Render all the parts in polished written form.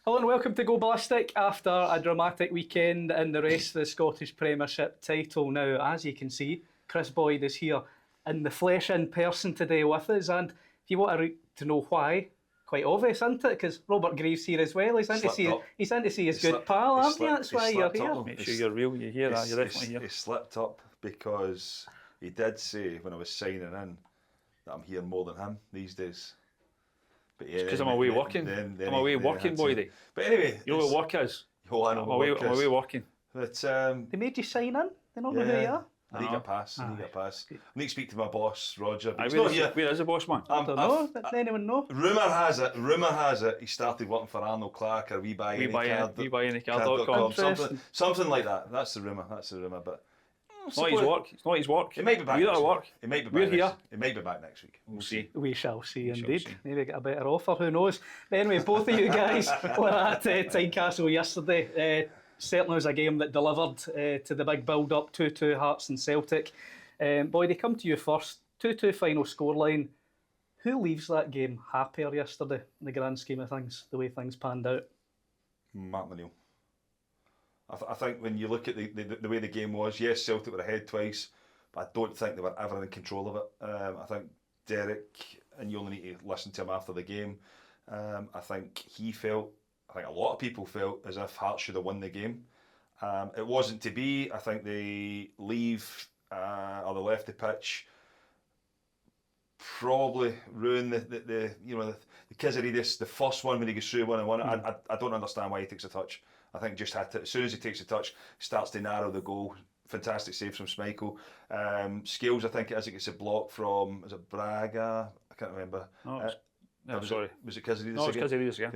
Hello and welcome to Go Ballistic after a dramatic weekend in the rest of the Scottish Premiership title. Now, as you can see, Kris Boyd is here in the flesh in person today with us, and if you want to know why, quite obvious, isn't it? Because Robert Grieve's here as well. He's in to see his good pal, aren't you? That's why you're here. Make sure you're real, you're here, you're definitely here. He slipped up because he did say when I was signing in that I'm here more than him these days. Because I'm away working. I'm away working, Boydie. But anyway, you know what work is? Oh, I know I'm away working. But they made you sign in. They don't know who you are. I need a pass. I need to speak to my boss, Roger. Where is the boss, man? I don't know. Does anyone know? Rumour has it. He started working for Arnold Clark or WeBuyAnyCard.com. Something like that. That's the rumour. But it's not his work. It might be back. We're at work. It might be back. We're here. It might be back next week. We'll see. We shall see, indeed. Maybe get a better offer. Who knows? But anyway, both of you guys were at Tynecastle yesterday. Certainly was a game that delivered to the big build-up, 2-2 Hearts and Celtic. Boy, they come to you first. 2-2 final scoreline. Who leaves that game happier yesterday in the grand scheme of things, the way things panned out? Mark O'Neill. I think when you look at the way the game was, yes, Celtic were ahead twice, but I don't think they were ever in control of it. I think Derek, and you only need to listen to him after the game, I think a lot of people felt as if Hearts should have won the game. It wasn't to be. I think they leave or they left the pitch, probably ruin the Kizaridis, the first one when he goes through 1-on-1. I don't understand why he takes a touch. I think just had to, as soon as he takes a touch, starts to narrow the goal. Fantastic save from Schmeichel. Scales, I think it is. It gets a block from, is it Braga? I can't remember. No, sorry. Was it Kizaridis? No, it was Kizaridis, yeah.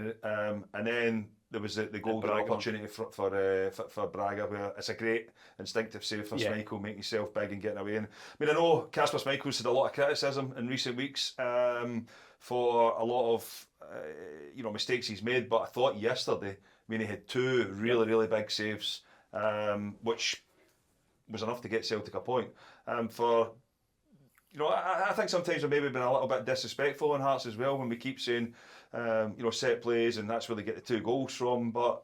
And then there was the golden opportunity for Braga, where it's a great instinctive save from Schmeichel, making himself big and getting away. And I know Kasper Schmeichel's had a lot of criticism in recent weeks for a lot of mistakes he's made, but I thought yesterday, he had two really big saves, which was enough to get Celtic a point. I think sometimes we've maybe been a little bit disrespectful on Hearts as well when we keep saying, set plays and that's where they get the 2 goals from. But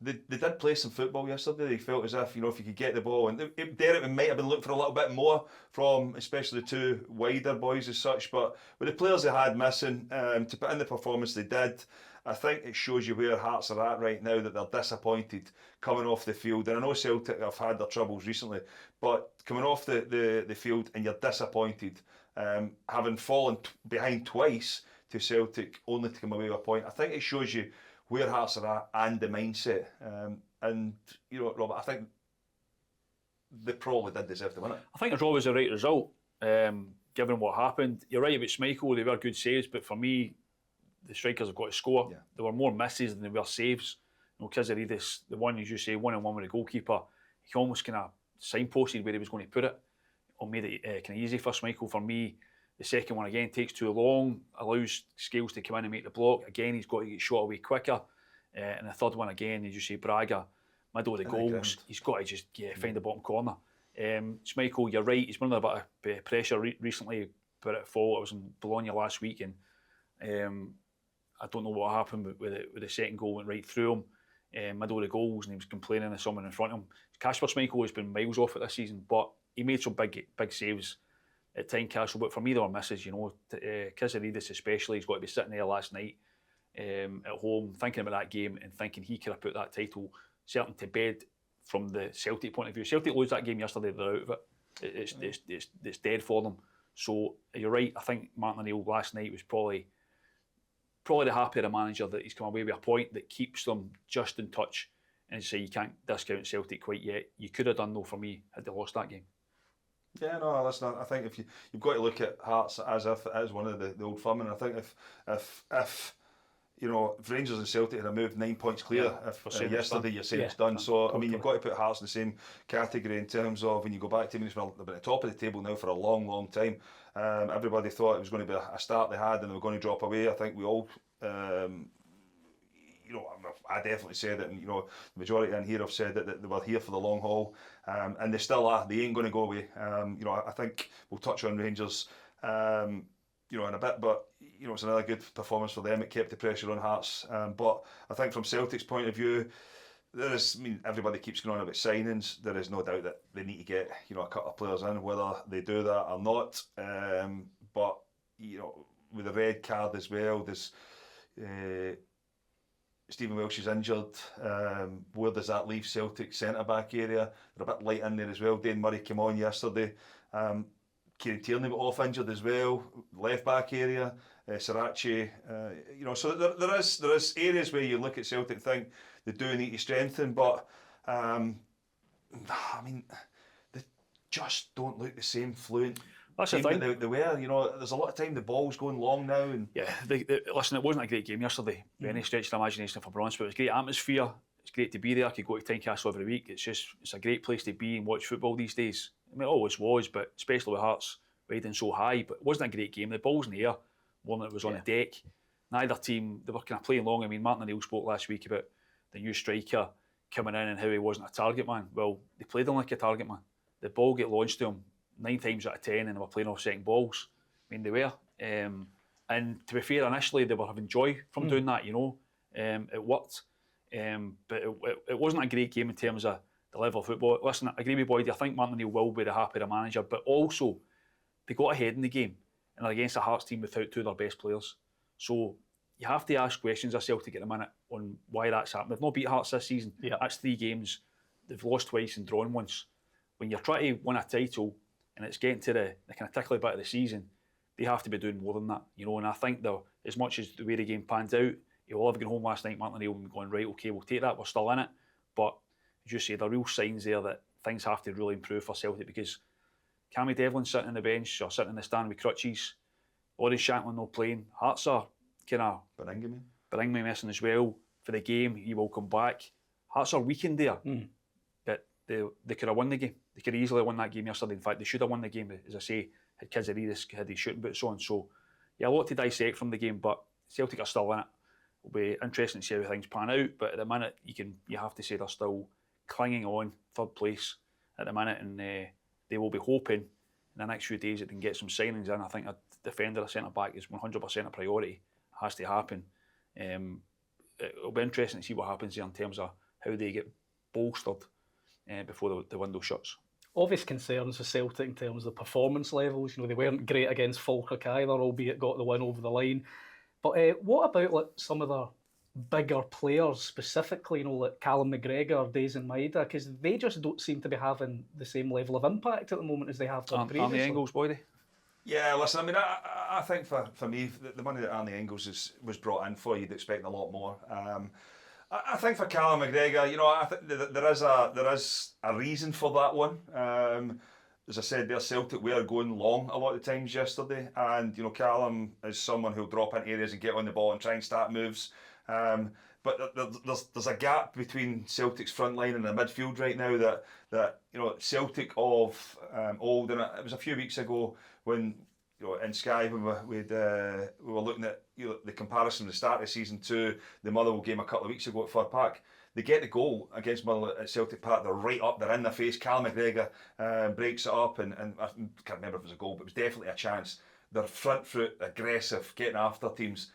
they did play some football yesterday. They felt as if if you could get the ball, and Derek might have been looking for a little bit more from especially the 2 wider boys as such. But with the players they had missing to put in the performance they did, I think it shows you where Hearts are at right now, that they're disappointed coming off the field. And I know Celtic have had their troubles recently, but coming off the field and you're disappointed, having fallen behind twice to Celtic only to come away with a point, I think it shows you where Hearts are at and the mindset. Robert, I think they probably did deserve to win it. I think it's always the right result, given what happened. You're right about Schmeichel, they were good saves, but for me, the strikers have got to score. Yeah. There were more misses than there were saves. Kizaridis, the one, as you say, 1-on-1 with the goalkeeper, he almost kind of signposted where he was going to put it, or made it kind of easy for Schmeichel. For me, the second one again takes too long, allows Scales to come in and make the block. Again, he's got to get shot away quicker. And the third one again, as you say, Braga, middle of the goals, he's got to just find the bottom corner. Schmeichel, you're right, he's been under a bit of pressure recently, but at fault. I was in Bologna last week and I don't know what happened with the second goal, went right through him, middle of the goals, and he was complaining of someone in front of him. Kasper Schmeichel has been miles off it this season, but he made some big saves at Tynecastle. But for me, there were misses. Kizaridis especially, he's got to be sitting there last night at home, thinking about that game and thinking he could have put that title certain to bed from the Celtic point of view. Celtic lose that game yesterday, they're out of it. It's dead for them. So you're right. I think Martin O'Neill last night was probably the happier manager, that he's come away with a point that keeps them just in touch. And as you say, you can't discount Celtic quite yet. You could have done though, for me, had they lost that game. Yeah, no, listen, I think you've got to look at Hearts as if it is one of the old firm, and I think if Rangers and Celtic had moved 9 points clear yesterday, you're saying it's done. So you've got to put Hearts in the same category in terms of when you go back to they've been at the top of the table now for a long time. Everybody thought it was going to be a start they had and they were going to drop away. I think we all I definitely said it, and the majority in here have said that they were here for the long haul, and they still are. They ain't going to go away. I think we'll touch on Rangers. in a bit, but it's another good performance for them. It kept the pressure on Hearts. But I think from Celtic's point of view, everybody keeps going on about signings. There is no doubt that they need to get a couple of players in, whether they do that or not. But with the red card as well, there's Stephen Welsh is injured. Where does that leave Celtic centre back area? They're a bit light in there as well. Dane Murray came on yesterday. Kieran Tierney got off injured as well. Left back area, Sriracha. So there is areas where you look at Celtic and think they do need to strengthen, but they just don't look the same fluent. That's the thing. They were. There's a lot of time the ball's going long now. And yeah, listen, it wasn't a great game yesterday by any stretch of the imagination for Bronze, but it was great atmosphere. It's great to be there. I could go to Tynecastle every week. It's a great place to be and watch football these days. I mean, it always was, but especially with Hearts riding so high. But it wasn't a great game. The ball's in the air more than it was on the deck. Neither team, they were kind of playing long. I mean, Martin O'Neill spoke last week about the new striker coming in and how he wasn't a target man. Well, they played him like a target man. The ball get launched to him 9 times out of 10 and they were playing off second balls. I mean, they were. And to be fair, initially they were having joy from doing that, It worked. But it wasn't a great game in terms of the level of football. Listen, I agree with Boyd. I think Martin O'Neill will be the happier manager, but also they got ahead in the game and are against a Hearts team without 2 of their best players. So you have to ask questions of Celtic at the minute on why that's happened. They've not beat Hearts this season. Yeah. That's 3 games. They've lost twice and drawn once. When you're trying to win a title and it's getting to the kind of tickly bit of the season, they have to be doing more than that. And I think as much as the way the game pans out, he will have gone home last night, Martin O'Neill, and going, right, okay, we'll take that, we're still in it. But as you say, there are real signs there that things have to really improve for Celtic, because Cammy Devlin's sitting on the bench or sitting in the stand with crutches, Laurie Shanklin not playing. Hearts are kind of Baringame missing as well for the game. He will come back. Hearts are weakened there, but they could have won the game. They could have easily won that game yesterday. In fact, they should have won the game, as I say, had kids had these shooting boots on. So, yeah, a lot to dissect from the game, but Celtic are still in it. It'll be interesting to see how things pan out, but at the minute, you have to say they're still clinging on, 3rd place at the minute, and they will be hoping in the next few days that they can get some signings in. I think a defender, a centre-back is 100% a priority. It has to happen. It'll be interesting to see what happens here in terms of how they get bolstered before the window shuts. Obvious concerns for Celtic in terms of the performance levels. They weren't great against Falkirk either, albeit got the win over the line. But what about some of the bigger players specifically, like Callum McGregor, Dazen Maeda, because they just don't seem to be having the same level of impact at the moment as they have done previously. Arnie Engels, Boydie? Yeah, listen, I mean, I think for me, the money that Arnie Engels was brought in for, you'd expect a lot more. I think for Callum McGregor, I think there is a reason for that one. As I said, their Celtic were going long a lot of times yesterday, and Callum is someone who'll drop into areas and get on the ball and try and start moves. But there's a gap between Celtic's front line and the midfield right now that Celtic of old, and it was a few weeks ago when in Sky when we were looking at the comparison at the start of season 2, the Motherwell game a couple of weeks ago at Fir Park. They get the goal against Motherwell at Celtic Park. They're right up. They're in their face. Callum McGregor breaks it up, and I can't remember if it was a goal, but it was definitely a chance. They're front foot, aggressive, getting after teams.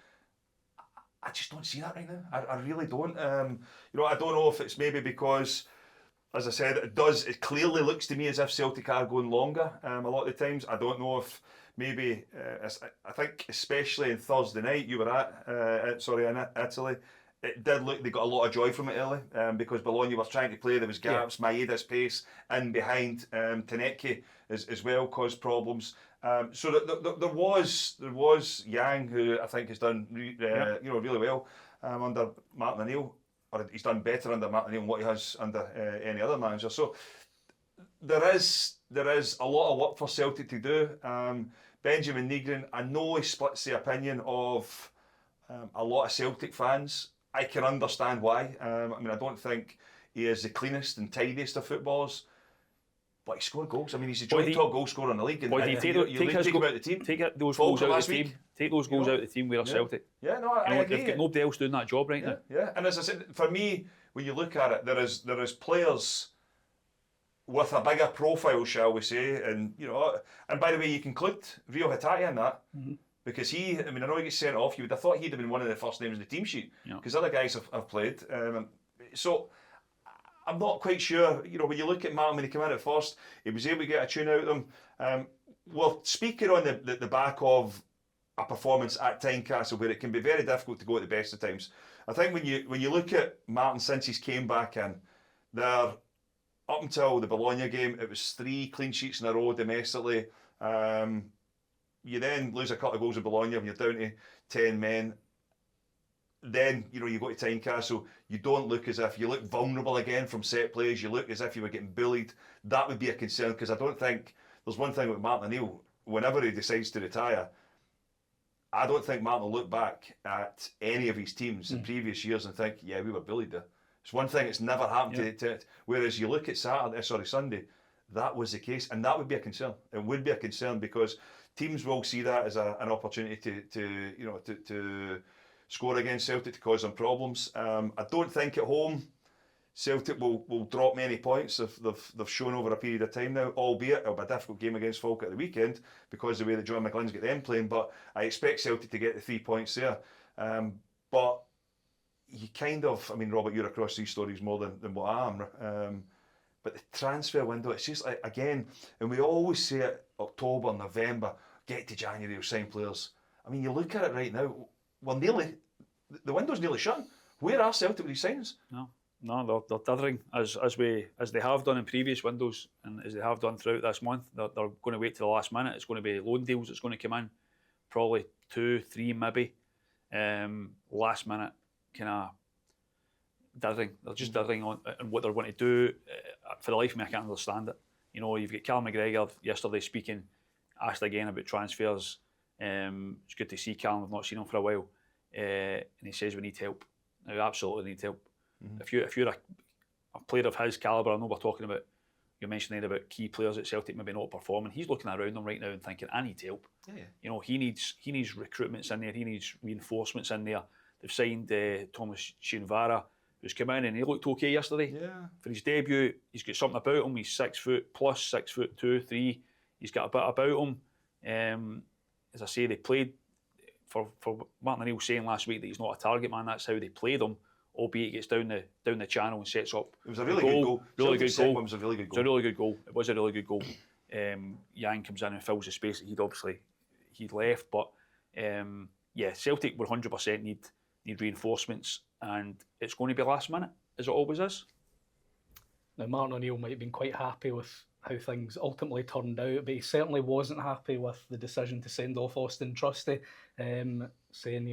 I just don't see that right now. I really don't. I don't know if it's maybe because, as I said, it clearly looks to me as if Celtic are going longer a lot of the times. I don't know if maybe, I think especially in Thursday night, you were in Italy, it did look they got a lot of joy from it early because Bologna was trying to play, there was gaps, Maeda's pace in behind, Tynecastle as well caused problems. So there was Yang, who I think has done really well under Martin O'Neill, or he's done better under Martin O'Neill than what he has under any other manager. So there is a lot of work for Celtic to do. Benjamin Nygren, I know he splits the opinion of a lot of Celtic fans. I can understand why. I don't think he is the cleanest and tidiest of footballers, but he scored goals. I mean, he's the joint top goal scorer in the league. Take those goals out of the team. Take those goals out of the team with Celtic. Yeah, no, I agree. They've got nobody else doing that job right now. Yeah, and as I said, for me, when you look at it, there is players with a bigger profile, shall we say, and by the way, you can include Rio Hatate in that. Because I know he gets sent off, you would have thought he'd have been one of the first names in the team sheet, because other guys have played. So I'm not quite sure, when you look at Martin when he came in at first, he was able to get a tune out of them. Well, speaking on the back of a performance at Tynecastle, where it can be very difficult to go at the best of times, I think when you look at Martin since he's came back in, there, up until the Bologna game, it was 3 clean sheets in a row domestically. You then lose a couple of goals in Bologna when you're down to 10 men. Then, you go to Tynecastle, you don't look as if, you look vulnerable again from set plays, you look as if you were getting bullied. That would be a concern, because I don't think, there's one thing with Martin O'Neill, whenever he decides to retire, I don't think Martin will look back at any of his teams in previous years and think, yeah, we were bullied there. It's one thing that's never happened to whereas you look at Sunday, that was the case, and that would be a concern. It would be a concern, because teams will see that as an opportunity to score against Celtic, to cause them problems. I don't think at home Celtic will drop many points. They've shown over a period of time now, albeit it'll be a difficult game against Falkirk at the weekend because of the way that John McInnes get them playing. But I expect Celtic to get the 3 points there. But you Robert, you're across these stories more than what I am. But the transfer window, it's just like, again, and we always say it, October, November, get to January, we'll sign players. You look at it right now, the window's nearly shut. Where are Celtic with these signings? No, they're dithering, as they have done in previous windows, and as they have done throughout this month. They're going to wait to the last minute. It's going to be loan deals that's going to come in, probably 2, 3 maybe. Last minute, kind of dithering. They're just dithering on what they're going to do. For the life of me, I can't understand it. You've got Callum McGregor yesterday speaking, asked again about transfers. It's good to see Callum. I've not seen him for a while, and he says we need help. Now, we absolutely need help. If you're a player of his calibre, I know we're talking about, you're mentioning about key players at Celtic maybe not performing. He's looking around them right now and thinking, I need help. He needs recruitments in there. He needs reinforcements in there. They've signed Thomas Shinvara, who's come in and he looked okay yesterday. For his debut, he's got something about him. He's 6 foot plus, 6'2", 3". He's got a bit about him. As I say, they played for Martin O'Neill saying last week that he's not a target man. That's how they played him. Albeit he gets down the channel and sets up. It was a really good goal. Really good goal. It was a really good goal. It was a really good goal. It was a really good goal. Yang comes in and fills the space that he'd left. But Celtic 100% need reinforcements, and it's going to be last minute, as it always is. Now, Martin O'Neill might have been quite happy with how things ultimately turned out, but he certainly wasn't happy with the decision to send off Auston Trusty, saying,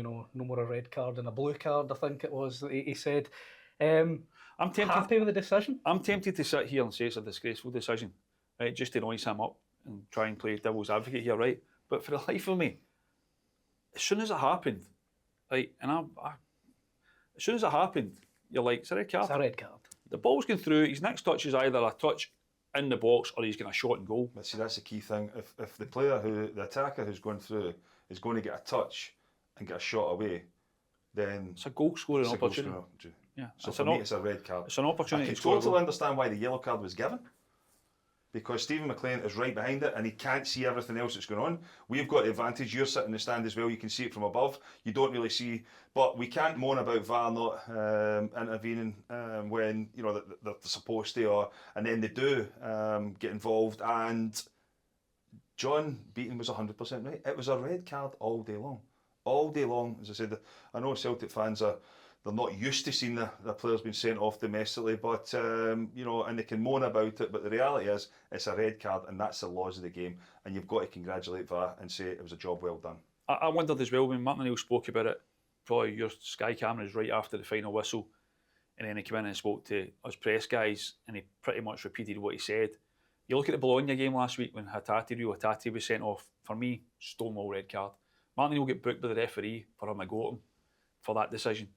no more a red card and a blue card, I think it was that he said. I'm happy with the decision. I'm tempted to sit here and say it's a disgraceful decision, right, just to noise him up and try and play devil's advocate here, right? But for the life of me, as soon as it happened, right, as soon as it happened, you're like, it's a red card. It's a red card. The ball's going through, his next touch is either a touch in the box or he's getting a shot and goal. But see, that's the key thing. If the attacker who's going through is going to get a touch and get a shot away, then it's a goal scoring opportunity. Yeah. So for me, it's a red card. It's an opportunity. I can totally understand why the yellow card was given, because Stephen McLean is right behind it and he can't see everything else that's going on. We've got the advantage. You're sitting in the stand as well. You can see it from above. You don't really see, but we can't moan about VAR not intervening when they're supposed to, and then they do get involved. And John Beaton was 100% right. It was a red card all day long. All day long, as I said. I know Celtic fans they're not used to seeing the players being sent off domestically, but and they can moan about it, but the reality is it's a red card, and that's the laws of the game, and you've got to congratulate VAR and say it was a job well done. I wondered as well when Martin O'Neill spoke about it, probably your Sky cameras right after the final whistle, and then he came in and spoke to us press guys, and he pretty much repeated what he said. You look at the Bologna game last week when Rio Hatate was sent off. For me, stonewall red card. Martin O'Neill get booked by the referee for having a go at him for that decision.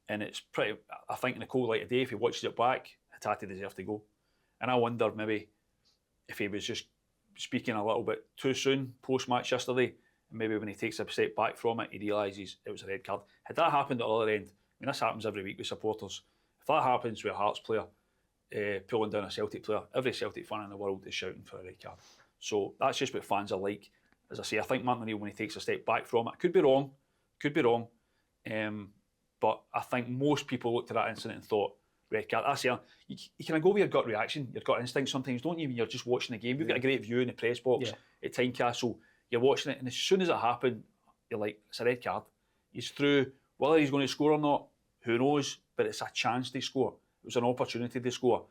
And it's pretty, I think in the cold light of day, if he watches it back, Hatate deserved to go. And I wonder maybe if he was just speaking a little bit too soon post-match yesterday, and maybe when he takes a step back from it, he realises it was a red card. Had that happened at the other end, this happens every week with supporters. If that happens with a Hearts player pulling down a Celtic player, every Celtic fan in the world is shouting for a red card. So that's just what fans are like. as I say, I think Martin O'Neill, when he takes a step back from it, I could be wrong, but I think most people looked at that incident and thought, red card. I say, you can go with your gut reaction, your gut instinct sometimes, don't you, when you're just watching the game. You've got a great view in the press box at Tynecastle, you're watching it, and as soon as it happened, you're like, it's a red card. He's through, whether he's going to score or not, who knows, but it's a chance to score. It was an opportunity to score.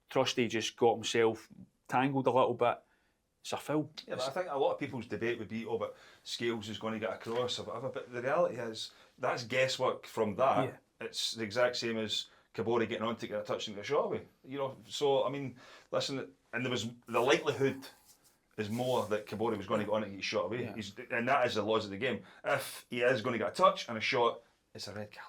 Trusty just got himself tangled a little bit. It's a foul. Yeah, but I think a lot of people's debate would be, but Scales is going to get across or whatever, but the reality is, that's guesswork from that. Yeah. It's the exact same as Kabori getting on to get a touch and get a shot away. So, I mean, listen, and there was the likelihood is more that Kabori was going to get on and get shot away. Yeah. And that is the laws of the game. If he is going to get a touch and a shot, it's a red card.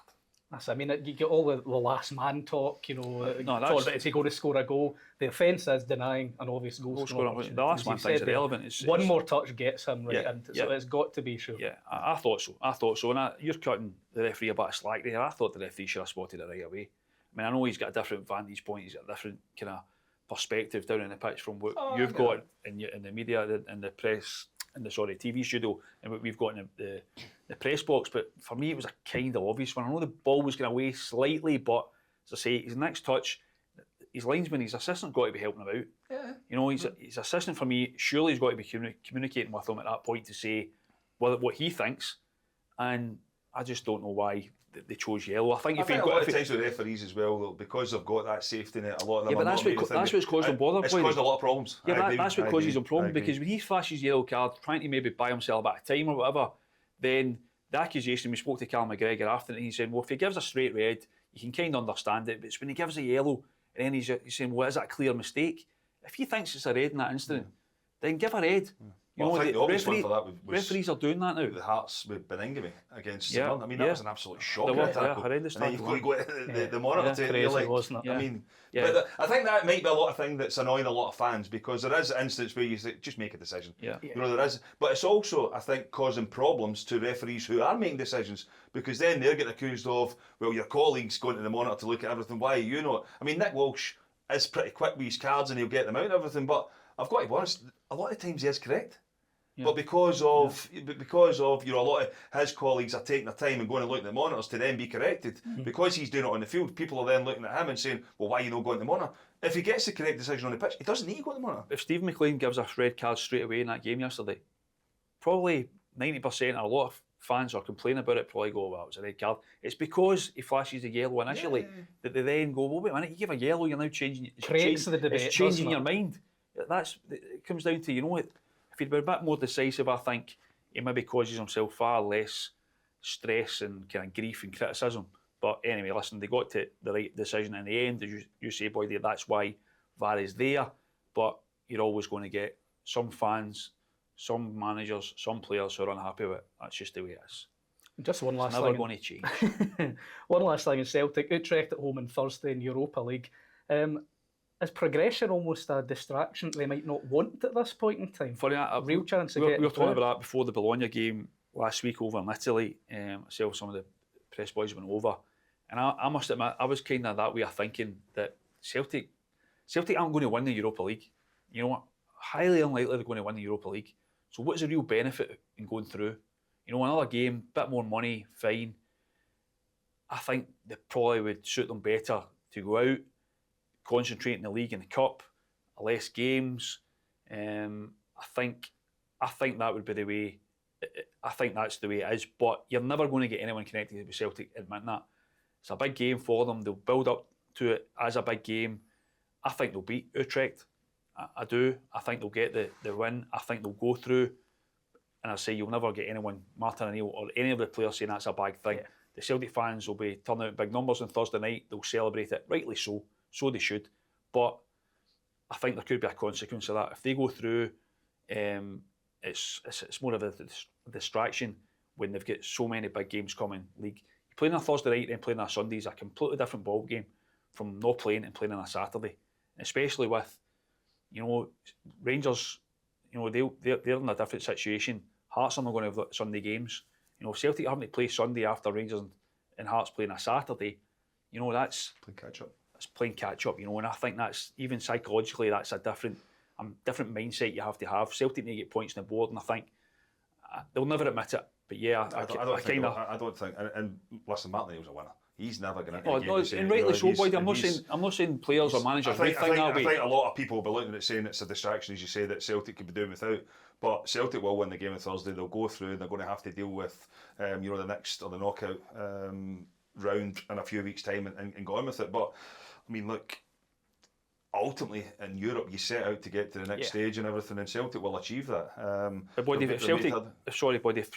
I mean, you get all the last man talk, is he going to score a goal? The offence is denying an obvious goal scorer. The last man thing's irrelevant. One more touch gets him right into it, so it's got to be sure. Yeah, I thought so. And you're cutting the referee a bit of slack there. I thought the referee should have spotted it right away. I mean, I know he's got a different vantage point, he's got a different kind of perspective down in the pitch from what you've got in the media, in the press, in the TV studio, and what we've got in the press box. But for me, it was a kind of obvious one. I know the ball was going away slightly, but as I say, his next touch, his linesman, his assistant's got to be helping him out. Yeah. His assistant, for me, surely he's got to be communicating with him at that point to say what he thinks. And I just don't know why they chose yellow. I think a lot of times with referees as well, though, because they've got that safety net, a lot of them. Yeah, but that's what's caused them bother. It's caused a lot of problems. Yeah, that's what causes them problem, because when he flashes yellow card, trying to maybe buy himself a bit of time or whatever, then the accusation, we spoke to Cal McGregor after, and he said, well, if he gives a straight red, you can kind of understand it, but it's when he gives a yellow, and then he's saying, well, is that a clear mistake? If he thinks it's a red in that incident, then give a red. I think the obvious one for that was referees are doing that now. The Hearts with Beningame against Sunderland. I mean, that was an absolute shocker. Horrendous and then you've got to go to the monitor to crazy, like, wasn't it? I mean, but I think that might be a lot of thing that's annoying a lot of fans, because there is instances where you say, just make a decision. There is, but it's also, I think, causing problems to referees who are making decisions, because then they're getting accused of, well, your colleague's going to the monitor to look at everything. Why are you not? I mean, Nick Walsh is pretty quick with his cards and he'll get them out and everything, but I've got to be honest, a lot of times he is correct. Yeah. But because of a lot of his colleagues are taking their time and going and looking at the monitors to then be corrected, because he's doing it on the field, people are then looking at him and saying, well, why are you not going to the monitor? If he gets the correct decision on the pitch, he doesn't need to go to the monitor. If Stephen McLean gives a red card straight away in that game yesterday, probably 90%, a lot of fans are complaining about it, probably go, well, it was a red card. It's because he flashes a yellow initially that they then go, well, wait a minute, you give a yellow, you're now changing. It's changing your mind. It comes down to, if he'd been a bit more decisive, I think he maybe causes himself far less stress and kind of grief and criticism. But anyway, listen, they got to the right decision in the end. As you say, Boyd, that's why VAR is there. But you're always going to get some fans, some managers, some players who are unhappy with it. That's just the way it is. Just one last thing. It's never going to change. One last thing in Celtic. Utrecht at home on Thursday in Europa League. Is progression almost a distraction they might not want at this point in time? Funny, a real chance we were talking about that before the Bologna game last week over in Italy. Myself, some of the press boys went over, and I must admit, I was kind of that way of thinking that Celtic aren't going to win the Europa League. You know what? Highly unlikely they're going to win the Europa League. So what's the real benefit in going through? Another game, bit more money, fine. I think they probably would suit them better to go out, concentrate in the league and the cup, less games. I think that would be the way. I think that's the way it is. But you're never going to get anyone connected with Celtic admitting that. It's a big game for them. They'll build up to it as a big game. I think they'll beat Utrecht. I do. I think they'll get the win. I think they'll go through. And I say you'll never get anyone, Martin O'Neill or any of the players, saying that's a bad thing. Yeah. The Celtic fans will be turning out in big numbers on Thursday night. They'll celebrate it, rightly so. So they should, but I think there could be a consequence of that. If they go through, it's more of a distraction when they've got so many big games coming. League, you playing on a Thursday night and playing on a Sunday is a completely different ball game from not playing and playing on a Saturday. Especially with, Rangers, they're in a different situation. Hearts are not going to have Sunday games. Celtic having to play Sunday after Rangers and Hearts playing a Saturday. That's playing catch up. Playing catch up, and I think that's, even psychologically, that's a different mindset you have to have. Celtic need to get points on the board, and I think they'll never admit it. But yeah, I don't think. And listen, Martin O'Neill's a winner. He's never going to. Oh no, and rightly so, Boyd. I'm not saying players or managers would think that way. I think a lot of people will be looking at saying it's a distraction, as you say, that Celtic could be doing without. But Celtic will win the game on Thursday. They'll go through, and they're going to have to deal with, the next or the knockout round in a few weeks' time and go on with it. But I mean, look. Ultimately, in Europe, you set out to get to the next stage and everything, and Celtic will achieve that. But Boyd, if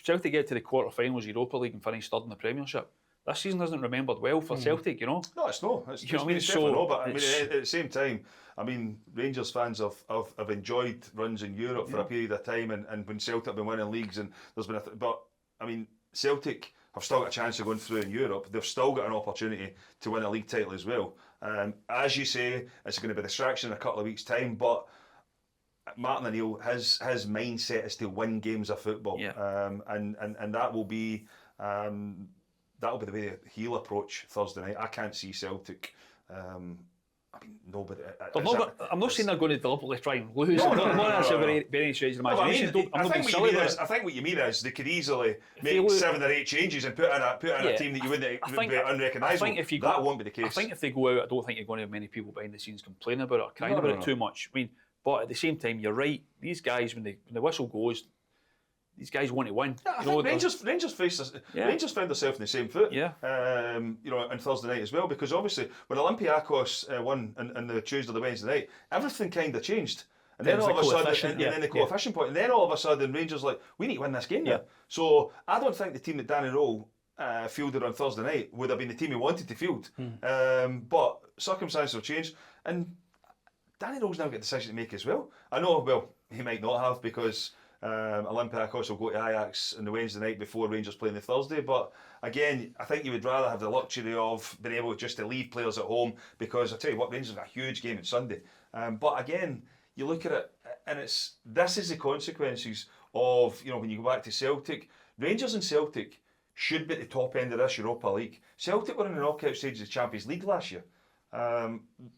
Celtic get to the quarter-finals Europa League and finish third in the Premiership, this season isn't remembered well for Celtic, you know. No, it's not. It's, you know what I mean? It's definitely not. But I mean, at the same time, I mean, Rangers fans have enjoyed runs in Europe for a period of time, and when Celtic have been winning leagues, and there's been but I mean, Celtic have still got a chance of going through in Europe. They've still got an opportunity to win a league title as well. As you say, it's going to be a distraction in a couple of weeks' time, but Martin O'Neill, his mindset is to win games of football, and that will be the way he'll approach Thursday night. I can't see Celtic. I mean, nobody. I'm not saying they're going to deliberately try and lose. No, that's a very strange imagination. I think what you mean is they could easily make 7 or 8 changes and put in a team that you wouldn't be unrecognisable. That won't be the case. I think if they go out, I don't think you're going to have many people behind the scenes complaining about it or crying about it too much. I mean, but at the same time, you're right. These guys, when the whistle goes, these guys want to win. Yeah, I think Rangers found themselves in the same foot. On Thursday night as well, because obviously when Olympiacos won on the Tuesday or the Wednesday night, everything kind of changed. And then all of a sudden, and then the coefficient point, and then all of a sudden, Rangers we need to win this game now. So I don't think the team that Danny Rowe fielded on Thursday night would have been the team he wanted to field. But circumstances have changed, and Danny Rowe's now got a decision to make as well. I know, well, he might not have, because Olympiacos will go to Ajax on the Wednesday night before Rangers play on the Thursday, but again, I think you would rather have the luxury of being able just to leave players at home, because I tell you what, Rangers have got a huge game on Sunday. But again, you look at it, and this is the consequences of, when you go back to Celtic. Rangers and Celtic should be at the top end of this Europa League. Celtic were in the knockout stage of the Champions League last year.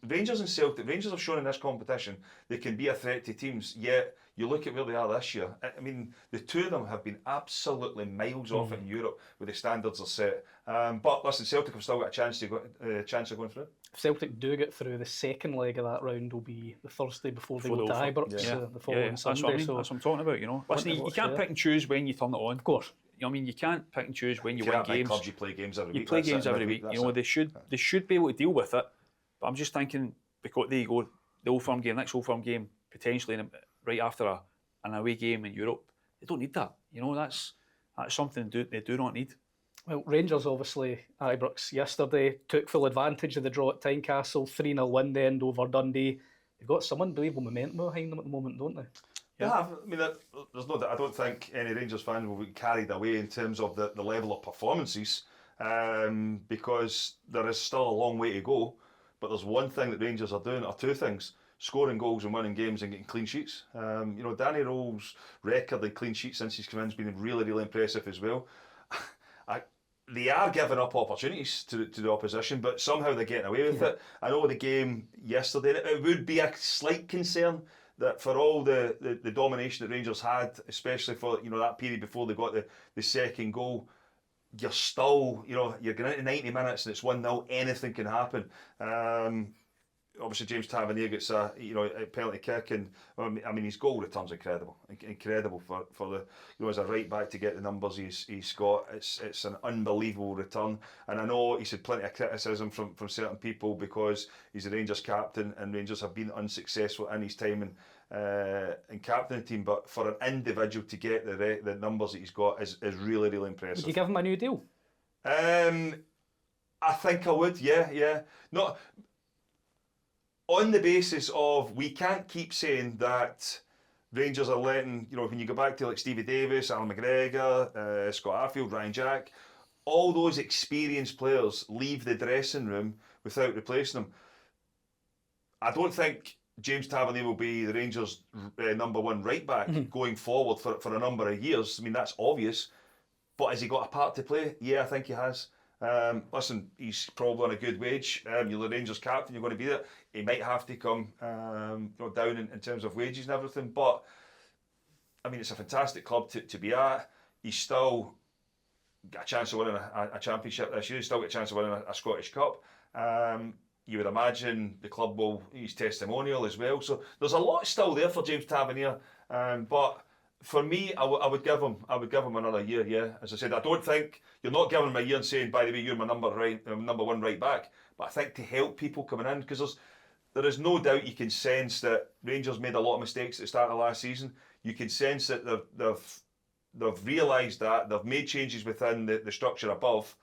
Rangers and Celtic, Rangers have shown in this competition they can be a threat to teams, yet you look at where they are this year. I mean, the two of them have been absolutely miles off in Europe with the standards are set. But listen, Celtic have still got a chance of going through. If Celtic do get through, the second leg of that round will be the Thursday before they go to Ibrox the following Sunday. That's what I'm talking about, Listen, you can't pick and choose when you turn it on. Of course. I mean, you can't pick and choose when you win games. Clubs, you play games every week. You play games every week. They should be able to deal with it. But I'm just thinking, because there you go, the Old Firm game, next Old Firm game, potentially right after an away game in Europe. They don't need that. That's something they do not need. Well, Rangers obviously, Ibrox yesterday, took full advantage of the draw at Tynecastle, 3-0 win the end over Dundee. They've got some unbelievable momentum behind them at the moment, don't they? Yeah, I mean, there's no doubt. I don't think any Rangers fan will be carried away in terms of the level of performances, because there is still a long way to go. But there's one thing that Rangers are doing, or two things: scoring goals and winning games and getting clean sheets. Danny Rowe's record in clean sheets since he's come in has been really, really impressive as well. They are giving up opportunities to the opposition, but somehow they're getting away with it. I know the game yesterday, it would be a slight concern that for all the domination that Rangers had, especially for that period before they got the second goal, you're still, you're going into 90 minutes and it's 1-0, anything can happen. Obviously James Tavernier gets a penalty kick, and I mean his goal return's incredible for the as a right back to get the numbers he's got. It's an unbelievable return, and I know he's had plenty of criticism from certain people because he's a Rangers captain and Rangers have been unsuccessful in his time in captain team. But for an individual to get the numbers that he's got is really, really impressive. Would you give him a new deal? I think I would. Yeah. Not on the basis of, we can't keep saying that Rangers are letting, when you go back to like Stevie Davis, Alan McGregor, Scott Arfield, Ryan Jack, all those experienced players leave the dressing room without replacing them. I don't think James Tavernier will be the Rangers' number one right back going forward for a number of years. I mean, that's obvious. But has he got a part to play? Yeah, I think he has. Listen, he's probably on a good wage. You're the Rangers captain, you're going to be there. He might have to come down in terms of wages and everything, but I mean, it's a fantastic club to be at. He's still got a chance of winning a championship this year. He's still got a chance of winning a Scottish Cup. You would imagine the club will use testimonial as well. So there's a lot still there for James Tavernier. But for me, I would give him another year. Yeah, as I said, I don't think you're not giving him a year and saying, by the way, you're my number one right back. But I think to help people coming in, because there is no doubt you can sense that Rangers made a lot of mistakes at the start of last season. You can sense that they've realised that they've made changes within the structure above,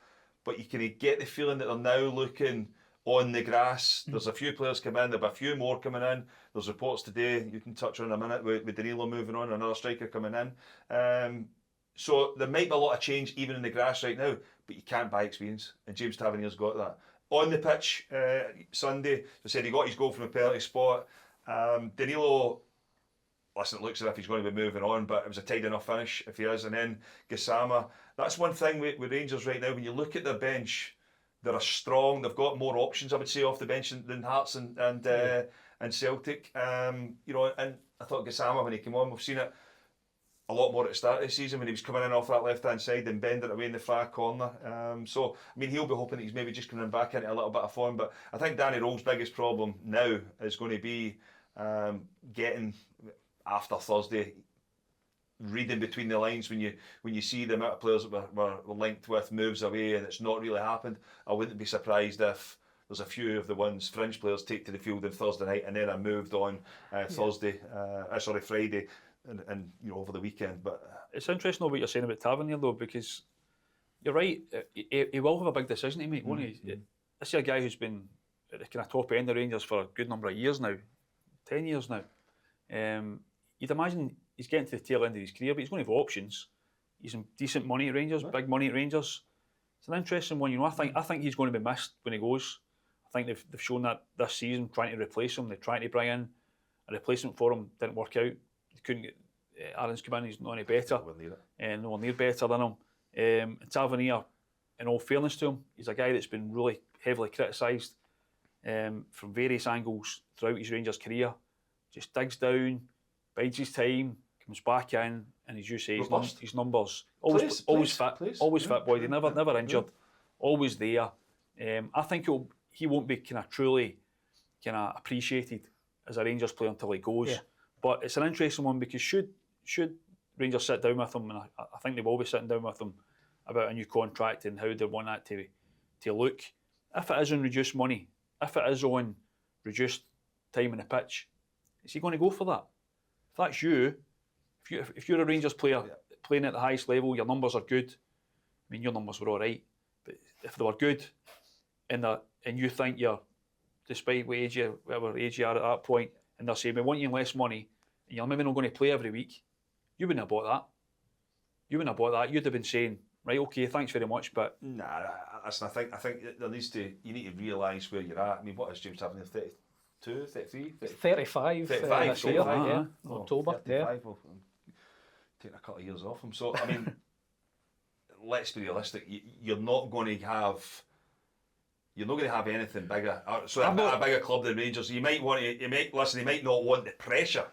but you can get the feeling that they're now looking on the grass. There's a few players come in, there'll be a few more coming in. There's reports today, you can touch on in a minute, with Danilo moving on, another striker coming in. So there might be a lot of change even in the grass right now, but you can't buy experience, and James Tavernier's got that. On the pitch Sunday, as I said, he got his goal from a penalty spot. Danilo, listen, it looks as if he's going to be moving on, but it was a tidy enough finish if he is. And then Gassama, that's one thing with Rangers right now. When you look at their bench, they're strong. They've got more options, I would say, off the bench than Hearts and Celtic. You know, and I thought Gassama, when he came on, we've seen it a lot more at the start of the season when he was coming in off that left-hand side and bending it away in the far corner. So, I mean, he'll be hoping that he's maybe just coming back into a little bit of form. But I think Danny Rowe's biggest problem now is going to be getting, after Thursday, reading between the lines when you see the amount of players that were linked with moves away and it's not really happened. I wouldn't be surprised if there's a few of the ones fringe players take to the field on Thursday night and then I moved on Friday and you know, over the weekend. But it's interesting what you're saying about Tavernier though, because you're right, he will have a big decision to make, won't he? I see a guy who's been at the kind of top end of Rangers for a good number of years now, 10 years now. You'd imagine he's getting to the tail end of his career, but he's going to have options. He's in decent money at Rangers, big money at Rangers. It's an interesting one, you know. I think he's going to be missed when he goes. I think they've shown that this season, trying to replace him. They're trying to bring in a replacement for him. Didn't work out. They couldn't get Aaron's come in. He's not any better, and no one near better than him. And Tavernier, in all fairness to him, he's a guy that's been really heavily criticised from various angles throughout his Rangers career. Just digs down, bides his time, comes back in, and as you say, his numbers always fit boy. He never injured, always there. I think he won't be kind of truly kind of appreciated as a Rangers player until he goes. Yeah. But it's an interesting one because should Rangers sit down with him, and I think they will be sitting down with him about a new contract and how they want that to look. If it is on reduced money, if it is on reduced time on the pitch, is he going to go for that? If that's you, if you're a Rangers player playing at the highest level, your numbers are good. I mean, your numbers were all right, but if they were good, and you think you're, despite whatever age you are at that point, and they're saying we want you less money, and you're maybe not going to play every week, you wouldn't have bought that. You'd have been saying, right, okay, thanks very much, but nah. Listen, I think you need to realise where you're at. I mean, what is James having? 32, 33? 35 this year, October. 35, yeah. Well, taking a couple of years off him. So, I mean, let's be realistic. You're not going to have anything bigger. So a bigger club than Rangers. He might not want the pressure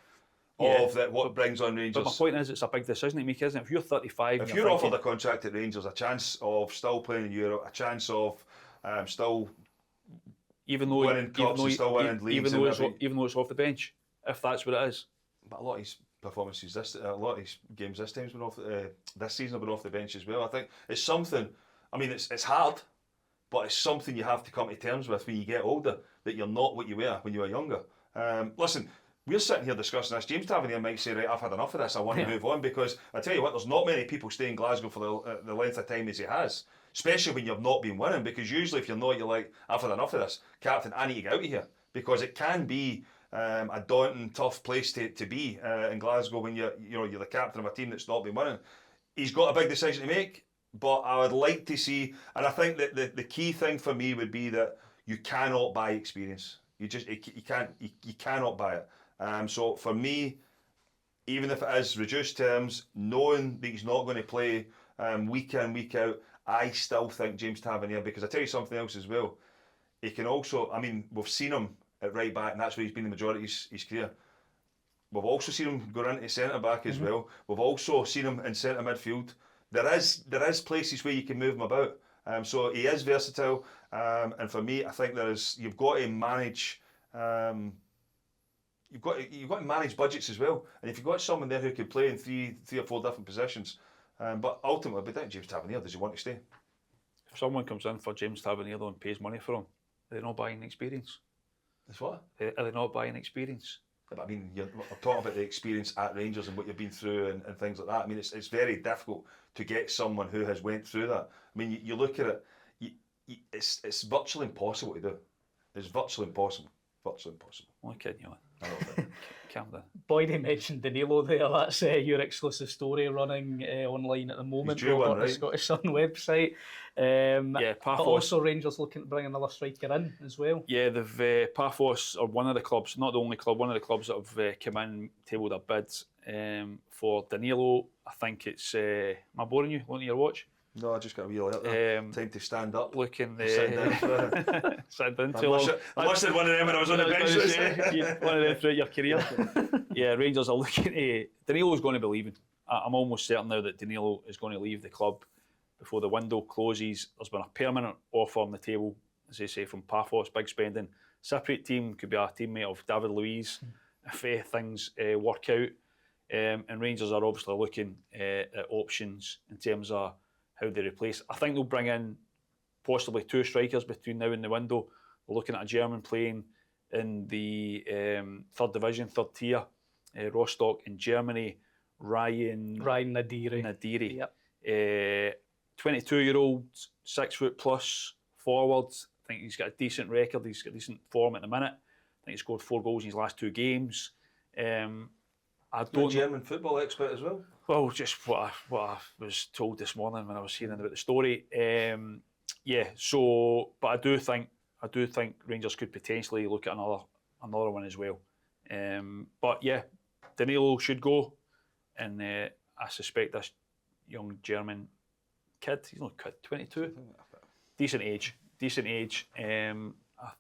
of what brings on Rangers. But my point is, it's a big decision to make, isn't it? If you're 35, if you're offered a contract at Rangers, a chance of still playing in Europe, a chance of still winning cups and still winning leagues, even though it's off the bench, if that's what it is. But a lot of his performances, a lot of his games this season have been off the bench as well. I think it's something. I mean, it's hard, but it's something you have to come to terms with when you get older, that you're not what you were when you were younger. Listen, we're sitting here discussing this. James Tavernier might say, right, I've had enough of this, I want to move on, because I tell you what, there's not many people stay in Glasgow for the length of time as he has, especially when you've not been winning, because usually if you're not, you're like, I've had enough of this. Captain, I need to get out of here, because it can be a daunting, tough place to be in Glasgow when you're the captain of a team that's not been winning. He's got a big decision to make, but I would like to see, and I think that the key thing for me would be that you cannot buy experience. You cannot buy it. So for me, even if it is reduced terms, knowing that he's not going to play week in, week out, I still think James Tavernier, because I tell you something else as well, he can also, I mean, we've seen him at right back, and that's where he's been the majority of his career. We've also seen him go into centre back as well. We've also seen him in centre midfield. There is places where you can move him about. So he is versatile. And for me, I think you've got to manage. You've got to manage budgets as well. And if you've got someone there who can play in three or four different positions, but ultimately, but James Tavernier, does he want to stay? If someone comes in for James Tavernier though and pays money for him, are they not buying experience? That's what? Are they not buying experience? I mean, I'm talking about the experience at Rangers and what you've been through and things like that. I mean, it's very difficult to get someone who has went through that. I mean, you look at it, it's virtually impossible to do. It's virtually impossible. Virtually impossible. I'm kidding you on. I don't think. Calm down. Boydie mentioned Danilo there. That's your exclusive story running online at the moment. He's due one, on the right? Scottish Sun website. Yeah, but also Rangers looking to bring another striker in as well. Yeah, they've Paphos are one of the clubs, not the only club, one of the clubs that have come in, tabled a bid for Danilo. I think it's. Am I boring you? Looking at your watch? No, I just got a wee alert there. Time to stand up. Looking Sit down for a... Sit down I too long. must have one of them when I was on the bench. One of them throughout your career. Yeah, Rangers are looking to. Danilo's going to be leaving. I'm almost certain now that Danilo is going to leave the club before the window closes. There's been a permanent offer on the table, as they say, from Paphos, big spending. Separate team, could be a teammate of David Luiz if things work out. And Rangers are obviously looking at options in terms of how they replace. I think they'll bring in possibly 2 strikers between now and the window. We're looking at a German playing in the 3rd division, 3rd tier, Rostock in Germany, Ryan Nadiri. Yep. 22-year-old, 6 foot plus forward. I think he's got a decent record. He's got decent form at the minute. I think he scored 4 goals in his last 2 games. I don't German football expert as well. Well, just what I was told this morning when I was hearing about the story. Yeah. So, but I do think Rangers could potentially look at another one as well. But yeah, Danilo should go, and I suspect this young German kid, he's not a kid, 22, decent age. I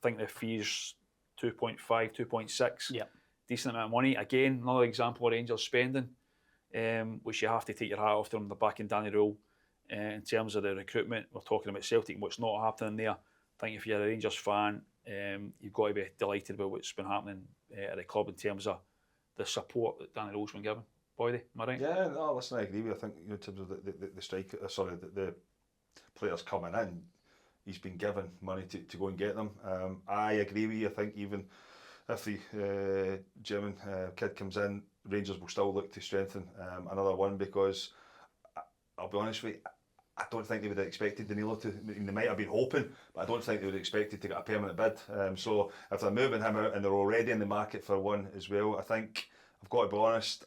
think the fee's 2.5, 2.6. Yeah. Decent amount of money. Again, another example of Rangers spending, which you have to take your hat off to them. They're back in Danny Rule in terms of the recruitment. We're talking about Celtic and what's not happening there. I think if you're a Rangers fan, you've got to be delighted about what's been happening at the club in terms of the support that Danny Rule's been given. Boydie, am I right? Yeah, no, listen, I agree with you. I think in terms of the striker, the players coming in, he's been given money to go and get them. I agree with you. I think even if the German kid comes in, Rangers will still look to strengthen another one, because I'll be honest with you, I don't think they would have expected Danilo to. I mean, they might have been hoping, but I don't think they would have expected to get a permanent bid. So if they're moving him out and they're already in the market for one as well, I think, I've got to be honest,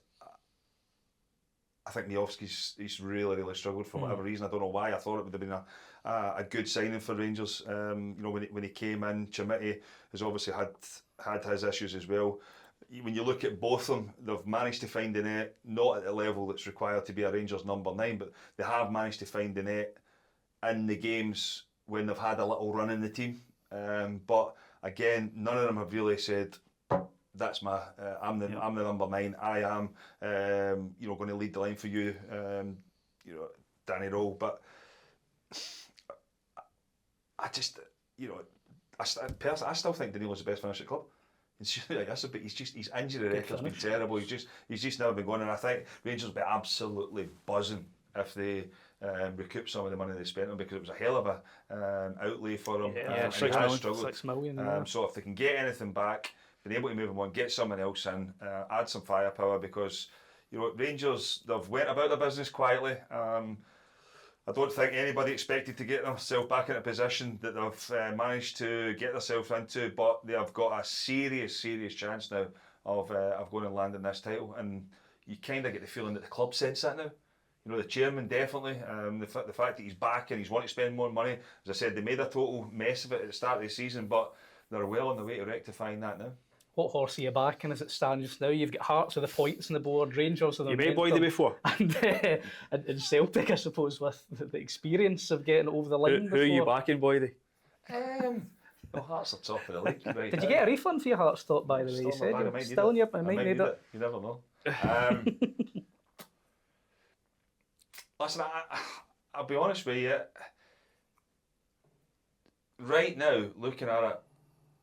I think Miovski's really struggled for whatever reason. I don't know why. I thought it would have been a good signing for Rangers. You know, when he came in, Chimiti has obviously had his issues as well. When you look at both of them, they've managed to find the net, not at the level that's required to be a Rangers number 9, but they have managed to find the net in the games when they've had a little run in the team. But again, none of them have really said, that's my, I'm the number 9. I am, going to lead the line for you, Danny Rowe. But I just, I still think Danilo's the best finisher at the club. His injury record's been terrible. He's just never been going, and I think Rangers will be absolutely buzzing if they recoup some of the money they spent on, because it was a hell of a outlay for them. Yeah, 6 million. So if they can get anything back, been able to move them on, get someone else in, add some firepower, because Rangers, they've went about their business quietly. I don't think anybody expected to get themselves back in a position that they've managed to get themselves into, but they have got a serious chance now of going and landing this title. And you kind of get the feeling that the club sense that now. The chairman definitely. The fact that he's back and he's wanting to spend more money. As I said, they made a total mess of it at the start of the season, but they're well on the way to rectifying that now. What horse are you backing as it stands just now? You've got Hearts with the points on the board, Rangers with the You met Boydie before? And Celtic, I suppose, with the experience of getting over the line Who are you backing, Boydie? Well, Hearts are top of the league right Did now. you get a refund for your Hearts stop, by the way? Still You not said bad, I you're might need still in it. your. I I might need it. You never know. Listen, I'll be honest with you. Right now, looking at it,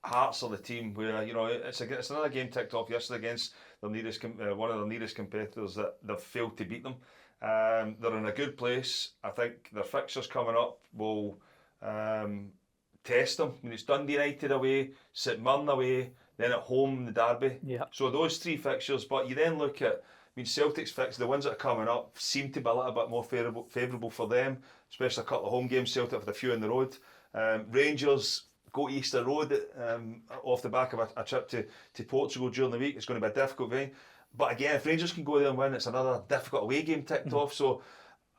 Hearts are the team where, you know, it's another game ticked off yesterday against their nearest one of their nearest competitors that they've failed to beat them. They're in a good place. I think their fixtures coming up will test them. I mean, it's Dundee United away, St Mirren away, then at home the derby. Yeah. So those three fixtures, but you then look at, I mean, Celtic's fixtures, the ones that are coming up seem to be a little bit more favourable for them, especially a couple of home games. Celtic with a few on the road. Rangers go to Easter Road off the back of a trip to Portugal during the week. It's going to be a difficult game. But again, if Rangers can go there and win, it's another difficult away game ticked off. So,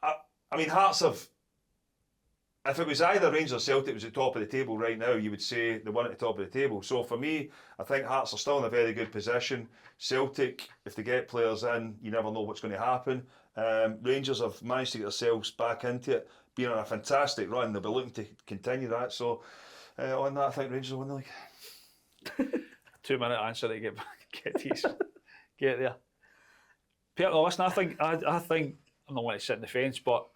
I mean, Hearts have... If it was either Rangers or Celtic was at the top of the table right now, you would say the one at the top of the table. So for me, I think Hearts are still in a very good position. Celtic, if they get players in, you never know what's going to happen. Rangers have managed to get themselves back into it, being on a fantastic run. They'll be looking to continue that. So on that, I think Rangers will win the league. 2-minute answer to get there. Peter, listen, I think I'm not want to sit in the fence, but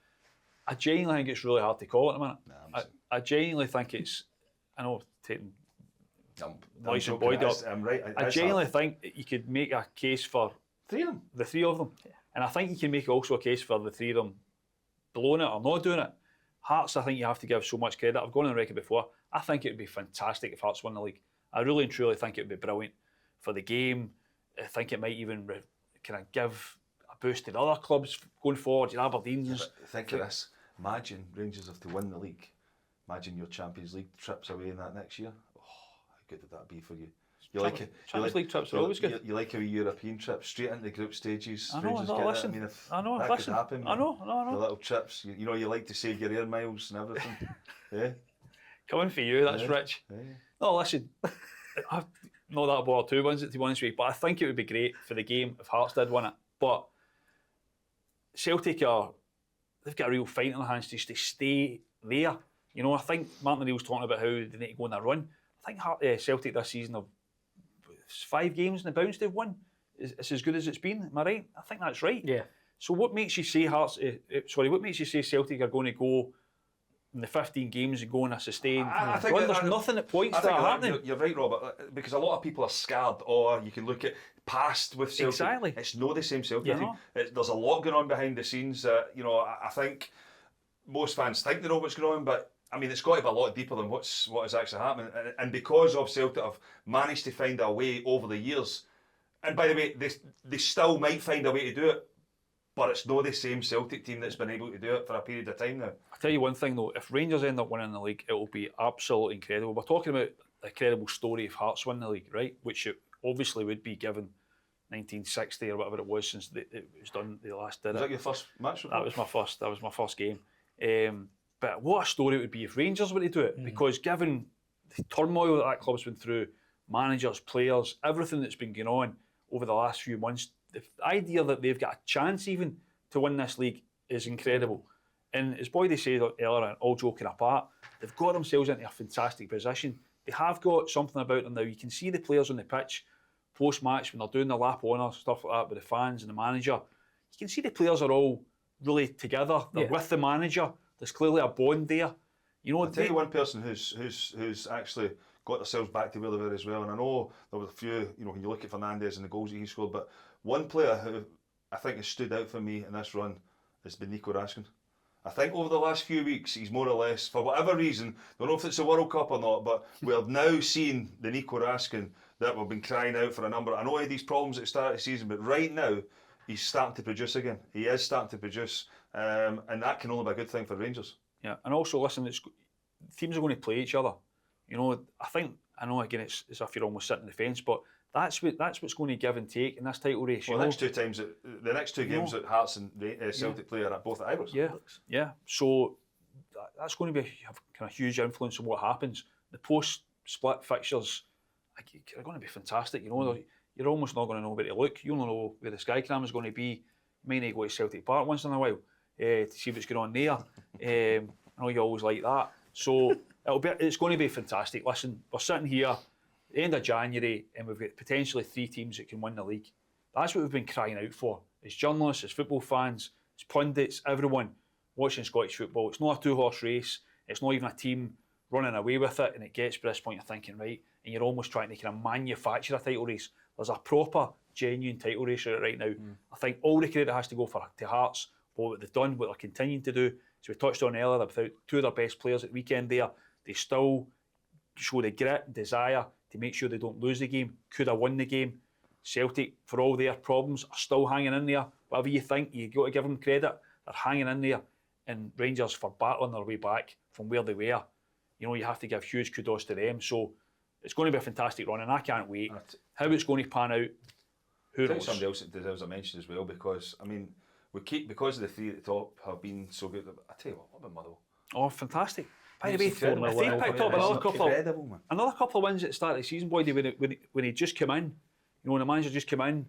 I genuinely think it's really hard to call at the minute. I genuinely think it's. I know taking Kris Boyd up. I'm right. I genuinely think that you could make a case for three of them. The three of them, and I think you can make also a case for the three of them blowing it or not doing it. Hearts, I think you have to give so much credit. I've gone on the record before. I think it would be fantastic if Hearts won the league. I really and truly think it would be brilliant for the game. I think it might even kind of give a boost to the other clubs going forward. Your Aberdeens. Think of this. Imagine Rangers have to win the league. Imagine your Champions League trips away in that next year. Oh, how good would that be for you? You like it? Champions League trips are always good. You like a wee European trip straight into the group stages. I know. Rangers No, get listen. it. I mean, if I know. that Listen. could happen. I know. The little trips. You know, you like to save your air miles and everything. Yeah. Coming for you, that's rich. Yeah. No, listen. I've not that bothered who wins it, to be honest with you, but I think it would be great for the game if Hearts did win it. But Celtic they've got a real fight in their hands just to stay there. You know, I think Martin O'Neill's talking about how they need to go on a run. I think Celtic this season have 5 games in the bounce they've won. It's as good as it's been. Am I right? I think that's right. Yeah. So what makes you say what makes you say Celtic are going to go in the 15 games and go on a sustained run? There's nothing that points to that happening. You're right, Robert, because a lot of people are scared, or you can look at past with Celtic. Exactly. It's not the same Celtic team. There's a lot going on behind the scenes. You know, I think most fans think they know what's going on, but I mean, it's got to be a lot deeper than what is actually happening. And because of Celtic have managed to find a way over the years, and by the way, they still might find a way to do it, but it's not the same Celtic team that's been able to do it for a period of time now. I'll tell you one thing though, if Rangers end up winning the league, it will be absolutely incredible. We're talking about a credible story if Hearts win the league, right? Which it obviously would be given 1960 or whatever it was since it was done, the last did it. Was that your first match? That was my first game. But what a story it would be if Rangers were to do it, because given the turmoil that club's been through, managers, players, everything that's been going on over the last few months, the idea that they've got a chance even to win this league is incredible. And as Boyd said earlier, all joking apart, they've got themselves into a fantastic position. They have got something about them now. You can see the players on the pitch post-match when they're doing the lap honour, stuff like that with the fans and the manager. You can see the players are all really together. They're with the manager. There's clearly a bond there. You know, I'll tell you one person who's actually got themselves back to where they were as well. And I know there were a few, you know, when you look at Fernandes and the goals that he scored, but one player who I think has stood out for me in this run has been Nico Raskin. I think over the last few weeks, he's more or less, for whatever reason, don't know if it's the World Cup or not, but we're now seeing the Nico Raskin that we've been crying out for a number. I know he had these problems at the start of the season, but right now, he's starting to produce again. He is starting to produce, and that can only be a good thing for Rangers. Yeah, and also, listen, teams are going to play each other. You know, I know again, it's as if you're almost sitting on the fence, but that's what's going to give and take in this title race. Well, the next two games that Hearts and Celtic play are both at Ibrox. Yeah. So that's going to be have kind of huge influence on what happens. The post-split fixtures are going to be fantastic. You know, you're almost not going to know where to look. You only know where the Skycam is going to be. You may need to go to Celtic Park once in a while to see what's going on there. I know you always like that. So it's going to be fantastic. Listen, we're sitting here, the end of January, and we've got potentially 3 teams that can win the league. That's what we've been crying out for. As journalists, as football fans, as pundits, everyone watching Scottish football. It's not a 2-horse race. It's not even a team running away with it, and it gets to this point, you're thinking, right, and you're almost trying to kind of manufacture a title race. There's a proper, genuine title race right now. I think all the credit has to go to Hearts for what they've done, what they're continuing to do. So we touched on earlier, without 2 of their best players at the weekend there, they still show the grit and desire to make sure they don't lose the game. Could have won the game. Celtic, for all their problems, are still hanging in there. Whatever you think, you've got to give them credit. They're hanging in there. And Rangers, for battling their way back from where they were, you have to give huge kudos to them. So it's going to be a fantastic run, and I can't wait. How it's going to pan out, who knows? Somebody else that deserves a mention as well, because because of the 3 at the top have been so good. I tell you what about Motherwell? Oh, fantastic! By the way, if they well, picked up another couple of wins at the start of the season, Boyd, when he just came in, when the manager just came in,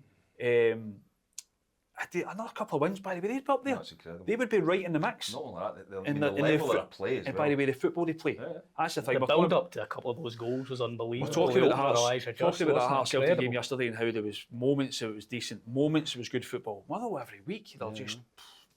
another couple of wins, by the way, they'd be up there. That's incredible. They would be right in the mix. Not only that, the level of play as well. And by the way, the football they play. That's the thing. The build up to a couple of those goals was unbelievable. We're talking about the Hearts Celtic game yesterday and how there was moments it was decent, moments it was good football. Motherwell every week, they're just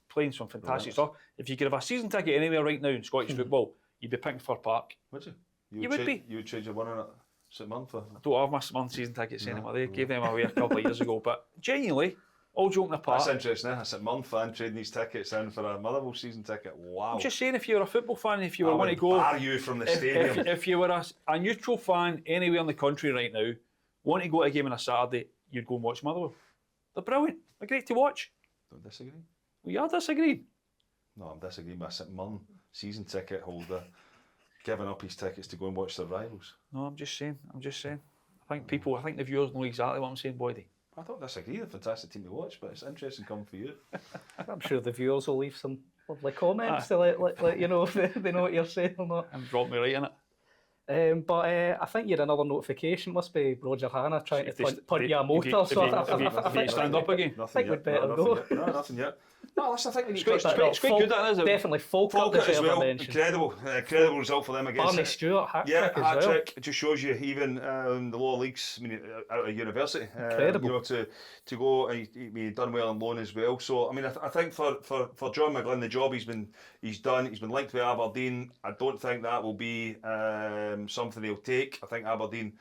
playing some fantastic stuff. If you could have a season ticket anywhere right now in Scottish football, you'd be picking Fir Park. Would you? You would be. You would trade your one on it St Month for? I don't have my month season tickets anymore. They gave them away a couple of years ago. But genuinely, all joking apart. That's interesting, eh? A St Month fan trading these tickets in for a Motherwell season ticket. Wow. I'm just saying, if you were a football fan, if you were wanting to go, bar you from the stadium. If you were a neutral fan anywhere in the country right now, want to go to a game on a Saturday, you'd go and watch Motherwell. They're brilliant. They're great to watch. Don't disagree. We are disagreeing. No, I'm disagreeing with a St Month season ticket holder giving up his tickets to go and watch their rivals. No, I'm just saying. I think the viewers know exactly what I'm saying, Boydie. I don't disagree. They're a fantastic team to watch, but it's interesting coming for you. I'm sure the viewers will leave some lovely comments to let you know if they know what you're saying or not. And drop me right in it. But I think you had another notification. Must be Roger Hanna trying to punt you a motor. If you stand up again? I think we'd better go. No, nothing yet. No, listen, I think we need it's quite good, that, isn't it? Definitely Falkirk as well. Incredible result for them against Barney Stewart, hat-trick hat as well. trick. It just shows you even the lower leagues, out of university. Incredible. To go, he's done well on loan as well. So, I think for John McGlynn, the job he's done. He's been linked with Aberdeen. I don't think that will be something they'll take. I think Aberdeen,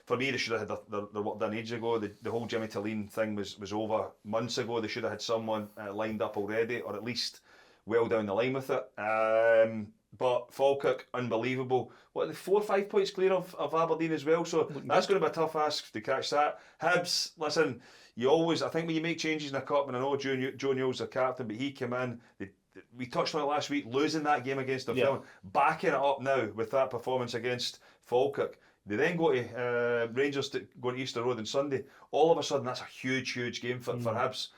for me, they should have had their work done ages ago. The whole Jimmy Talleen thing was over months ago. They should have had someone lined up already, or at least well down the line with it. But Falkirk, unbelievable. What, are they 4 or 5 points clear of Aberdeen as well? So that's going to be a tough ask to catch that. Hibs, listen, I think when you make changes in a cup, and I know Joe Newell's the captain, but he came in, we touched on it last week, losing that game against Dunfermline, backing it up now with that performance against Falkirk. They then go to Rangers going to Easter Road on Sunday. All of a sudden, that's a huge, huge game for Hibs.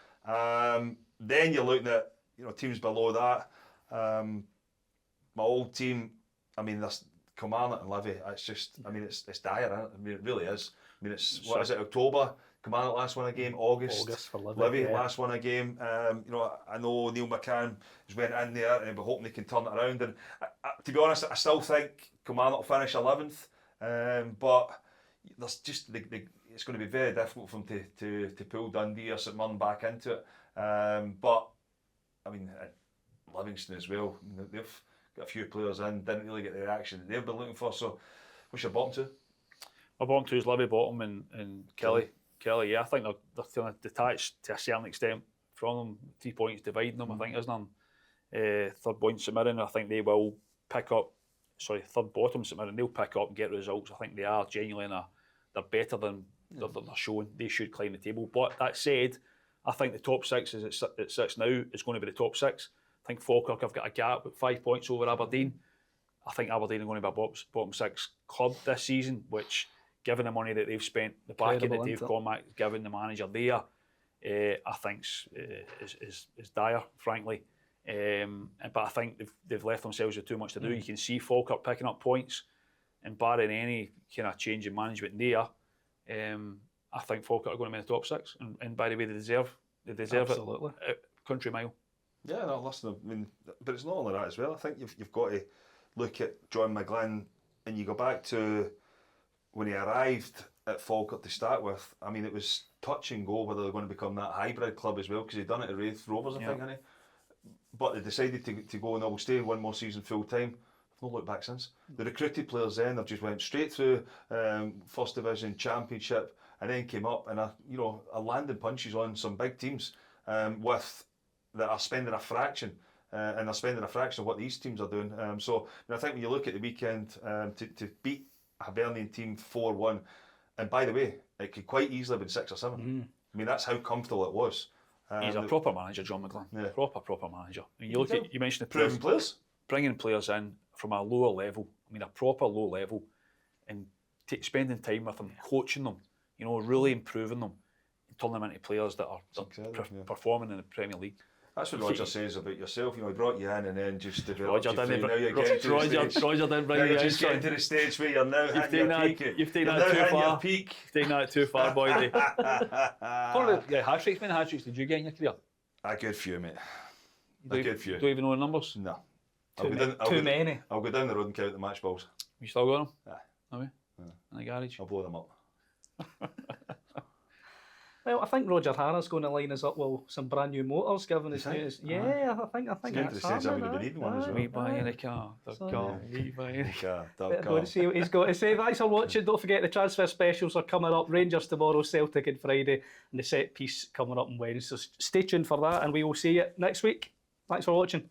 Then you're looking at teams below that. My old team, there's Kilmarnock and Livy. It's just, it's dire, isn't it? It really is. It's October? Kilmarnock last won a game. August for Livy last won a game. I know Neil McCann has went in there and we're hoping they can turn it around. And to be honest, I still think Kilmarnock will finish 11th. But there's just it's going to be very difficult for them to pull Dundee or St Mirren back into it. But Livingston as well. They've got a few players in, didn't really get the reaction that they've been looking for. So, what's your bottom two? My bottom two is Livy bottom and Kelly. Kelly, I think they're feeling detached to a certain extent from them. 3 points dividing them, I think, isn't there? Third bottom St Mirren, I think they will pick up. Third bottom St Mirren, they'll pick up and get results. I think they are genuinely they're better than they're showing. They should climb the table. But that said, I think the top six is at 6 now is going to be the top 6. I think Falkirk have got a gap with 5 points over Aberdeen. I think Aberdeen are going to be a bottom 6 club this season, which, given the money that they've spent, the backing that they've gone back, given the manager there, I think is dire, frankly. But I think they've left themselves with too much to do. You can see Falkirk picking up points, and barring any kind of change in management there, I think Falkirk are going to be in the top 6. And by the way, they deserve Absolutely. it. Country mile. Yeah, no, listen. But it's not only that as well. I think you've got to look at John McGlynn and you go back to when he arrived at Falkirk to start with, I mean, it was touch and go whether they're going to become that hybrid club as well, because he'd done it at Wraith Rovers, I think, hadn't he? But they decided to go and they'll stay one more season full time. I've not looked back since. The recruited players then, they've just went straight through First Division, Championship, and then came up and are landing punches on some big teams with that are spending a fraction. And they're spending a fraction of what these teams are doing. So I think when you look at the weekend, to beat a Hibernian team 4-1, and by the way, it could quite easily have been 6 or 7. I mean, that's how comfortable it was. He's a proper manager, John McGlynn. Yeah. Proper manager. I mean, you mentioned the proven players, bringing players in from a lower level. I mean, a proper low level, and spending time with them, coaching them. Really improving them, and turning them into players that are performing in the Premier League. That's what Roger says about yourself. He brought you in and then just developed Roger you. Now you're getting to the stage. Roger didn't bring now you you're in. just getting to the stage where you're now hitting your peak. You've taken that too far. You've taken that too far, boy. Hat-tricks, many hat-tricks did you get in your career? A good few, mate. A good few. Don't even know the numbers? No. Too many. I'll go down the road and count the match balls. You still got them? Aye. Have you? In the garage? I'll blow them up. Well, I think Roger Hara's going to line us up with some brand new motors, given his news. Yeah, I think it's that's to the stage I would happening. have been even one as well. We buy in a car. We buy in a car. Go to see what he's got to say. Thanks for watching. Don't forget the transfer specials are coming up. Rangers tomorrow, Celtic on Friday, and the set piece coming up on Wednesday. So stay tuned for that, and we will see you next week. Thanks for watching.